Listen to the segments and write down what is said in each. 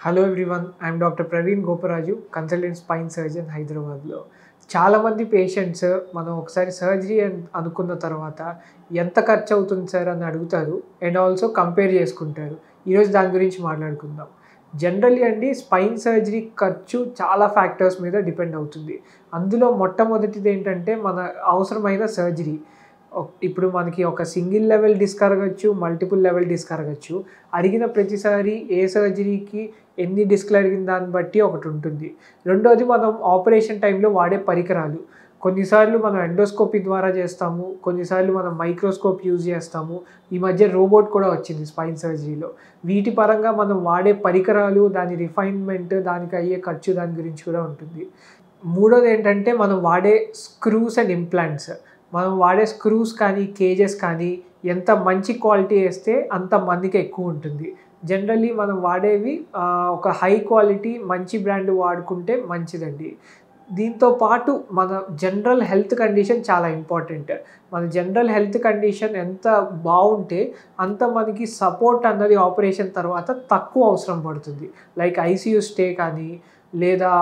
Hello everyone, I'm doctor Praveen Goparaju, consultant spine surgeon హైదరాబాద్లో. చాలామంది patients మనం ఒకసారి సర్జరీ అనుకున్న తర్వాత ఎంత ఖర్చు అవుతుంది సార్ అని అడుగుతారు అండ్ ఆల్సో కంపేర్ చేసుకుంటారు. ఈరోజు దాని గురించి మాట్లాడుకుందాం. జనరల్లీ అండి, స్పైన్ సర్జరీ ఖర్చు చాలా ఫ్యాక్టర్స్ మీద డిపెండ్ అవుతుంది. అందులో మొట్టమొదటిది ఏంటంటే మన అవసరమైన సర్జరీ. ఇప్పుడు మనకి ఒక సింగిల్ లెవెల్ డిస్క్ అరగచ్చు, మల్టిపుల్ లెవెల్ డిస్క్ అరగచ్చు. అరిగిన ప్రతిసారి ఏ సర్జరీకి ఎన్ని డిస్క్లు అరిగిన దాన్ని బట్టి ఒకటి ఉంటుంది. రెండోది మనం ఆపరేషన్ టైంలో వాడే పరికరాలు. కొన్నిసార్లు మనం ఎండోస్కోపీ ద్వారా చేస్తాము, కొన్నిసార్లు మనం మైక్రోస్కోప్ యూజ్ చేస్తాము. ఈ మధ్య రోబోట్ కూడా వచ్చింది స్పైన్ సర్జరీలో. వీటి పరంగా మనం వాడే పరికరాలు, దాని రిఫైన్మెంట్, దానికి అయ్యే ఖర్చు, దాని గురించి కూడా ఉంటుంది. మూడోది ఏంటంటే మనం వాడే స్క్రూస్ అండ్ ఇంప్లాంట్స్. మనం వాడే స్క్రూస్ కానీ, కేజెస్ కానీ ఎంత మంచి క్వాలిటీ వేస్తే అంత మందికి ఎక్కువ ఉంటుంది. జనరల్లీ మనం వాడేవి ఒక హై క్వాలిటీ మంచి బ్రాండ్ వాడుకుంటే మంచిదండి. దీంతో పాటు మన జనరల్ హెల్త్ కండిషన్ చాలా ఇంపార్టెంట్. మన జనరల్ హెల్త్ కండిషన్ ఎంత బాగుంటే అంత మనకి సపోర్ట్ అన్నది ఆపరేషన్ తర్వాత తక్కువ అవసరం పడుతుంది. లైక్ ఐసీయూ స్టే కానీ, లేదా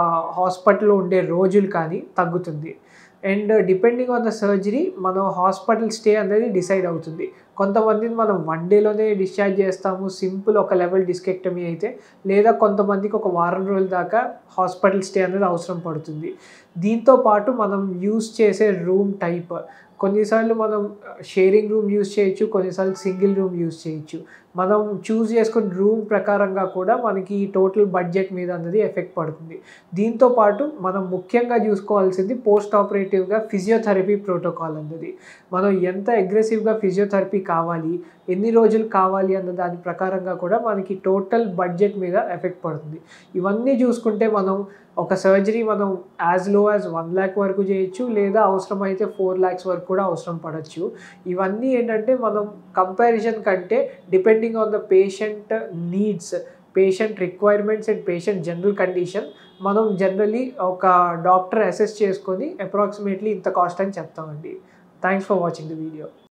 హాస్పిటల్లో ఉండే రోజులు కానీ తగ్గుతుంది. And depending on the surgery మనం హాస్పిటల్ స్టే అనేది డిసైడ్ అవుతుంది. కొంతమందిని మనం 1 డేలోనే డిశ్చార్జ్ చేస్తాము, సింపుల్ ఒక లెవెల్ డిస్కెక్టమీ అయితే. లేదా కొంతమందికి ఒక వారం రోజుల దాకా హాస్పిటల్ స్టే అనేది అవసరం పడుతుంది. దీంతో పాటు మనం యూజ్ చేసే రూమ్ టైప్. కొన్నిసార్లు మనం షేరింగ్ రూమ్ యూజ్ చేయొచ్చు, కొన్నిసార్లు సింగిల్ రూమ్ యూజ్ చేయొచ్చు. మనం చూస్ చేసుకున్న రూమ్ ప్రకారంగా కూడా మనకి టోటల్ బడ్జెట్ మీద అన్నది ఎఫెక్ట్ పడుతుంది. దీంతో పాటు మనం ముఖ్యంగా చూసుకోవాల్సింది పోస్ట్ ఆపరేటివ్గా ఫిజియోథెరపీ ప్రోటోకాల్ అన్నది. మనం ఎంత అగ్రెసివ్గా ఫిజియోథెరపీ కావాలి, ఎన్ని రోజులు కావాలి అన్న దాని ప్రకారంగా కూడా మనకి టోటల్ బడ్జెట్ మీద ఎఫెక్ట్ పడుతుంది. ఇవన్నీ చూసుకుంటే మనం ఒక సర్జరీ మనం యాజ్ లో యాజ్ 1 lakh వరకు చేయొచ్చు, లేదా అవసరమైతే 4 lakhs వరకు కూడా అవసరం పడవచ్చు. ఇవన్నీ ఏంటంటే మనం కంపారిజన్ కంటే depending on the patient needs, patient requirements and patient general condition మనం జనరల్లీ ఒక డాక్టర్ అసెస్ చేసుకొని అప్రాక్సిమేట్లీ ఇంత కాస్ట్ అని చెప్తామండి. Thanks for watching the video.